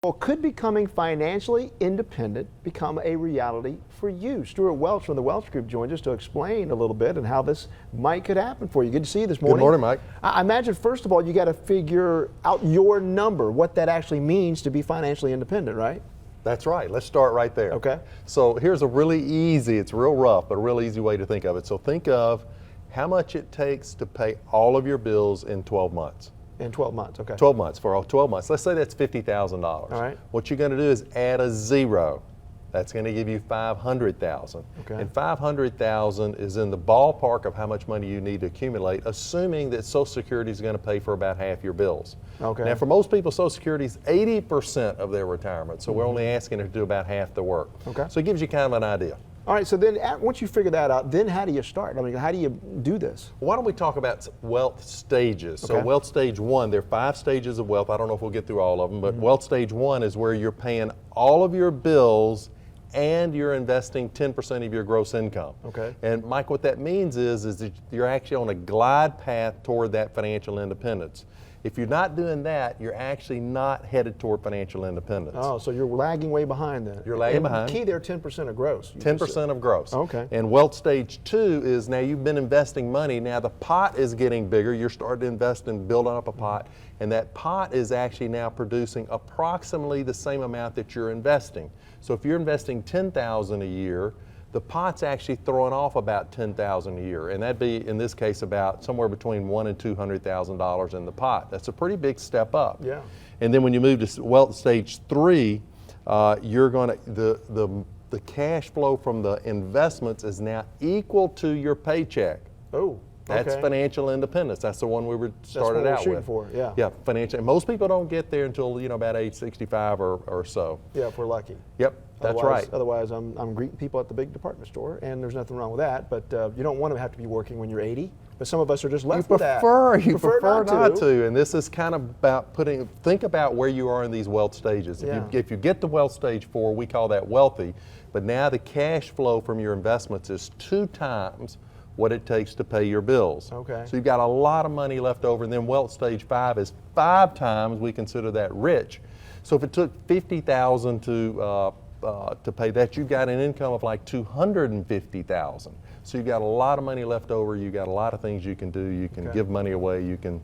Well, could becoming financially independent become a reality for you? Stewart Welch from the Welch Group joins us to explain a little bit and how this could happen for you. Good to see you this morning. Good morning, Mike. I imagine, first of all, you got to figure out your number, what that actually means to be financially independent, right? That's right. Let's start right there. Okay. So here's a really easy, it's real rough, but a real easy way to think of it. So think of how much it takes to pay all of your bills in 12 months. In 12 months, okay. 12 months, for all 12 months. Let's say that's $50,000. All right. What you're going to do is add a zero. That's going to give you $500,000. Okay. And $500,000 is in the ballpark of how much money you need to accumulate, assuming that Social Security is going to pay for about half your bills. Okay. Now, for most people, Social Security is 80% of their retirement, so we're only asking them to do about half the work. Okay. So it gives you kind of an idea. All right, so then once you figure that out, then how do you start? I mean, how do you do this? Why don't we talk about wealth stages? So Okay. wealth stage one, there are 5 stages of wealth. I don't know if we'll get through all of them, but wealth stage one is where you're paying all of your bills and you're investing 10% of your gross income. Okay. And Mike, what that means is that you're actually on a glide path toward that financial independence. If you're not doing that, you're actually not headed toward financial independence. Oh, so you're lagging way behind then. You're lagging And behind. Key there, 10% of gross. 10% of gross. Okay. And wealth stage 2 is now you've been investing money. Now the pot is getting bigger. You're starting to invest and building up a pot. And that pot is actually now producing approximately the same amount that you're investing. So if you're investing $10,000 a year, the pot's actually throwing off about $10,000 a year, and that'd be, in this case, about somewhere between $100,000 and $200,000 in the pot. That's a pretty big step up. Yeah. And then when you move to wealth stage 3, you're going to the cash flow from the investments is now equal to your paycheck. Oh. That's okay. financial independence. That's the one we were started That's what out we're shooting with. for, yeah. Yeah, financial. And most people don't get there until about age 65 or so. Yeah, if we're lucky. Yep, that's Otherwise- right. Otherwise, I'm greeting people at the big department store, and there's nothing wrong with that. But you don't want to have to be working when you're 80. But some of us are just left with that. You prefer not to. And this is kind of about think about where you are in these wealth stages. Yeah. If you get to wealth stage 4, we call that wealthy. But now the cash flow from your investments is 2 times what it takes to pay your bills. Okay. So you've got a lot of money left over, and then wealth stage 5 is 5 times, we consider that rich. So if it took $50,000 to pay that, you've got an income of like $250,000. So you've got a lot of money left over, you've got a lot of things you can do, you can give money away, you can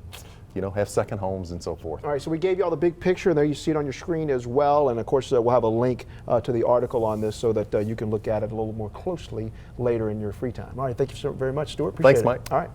have second homes and so forth. All right, so we gave you all the big picture, and there you see it on your screen as well. And of course, we'll have a link to the article on this so that you can look at it a little more closely later in your free time. All right, thank you so very much, Stewart. Appreciate Thanks, it. Mike. All right.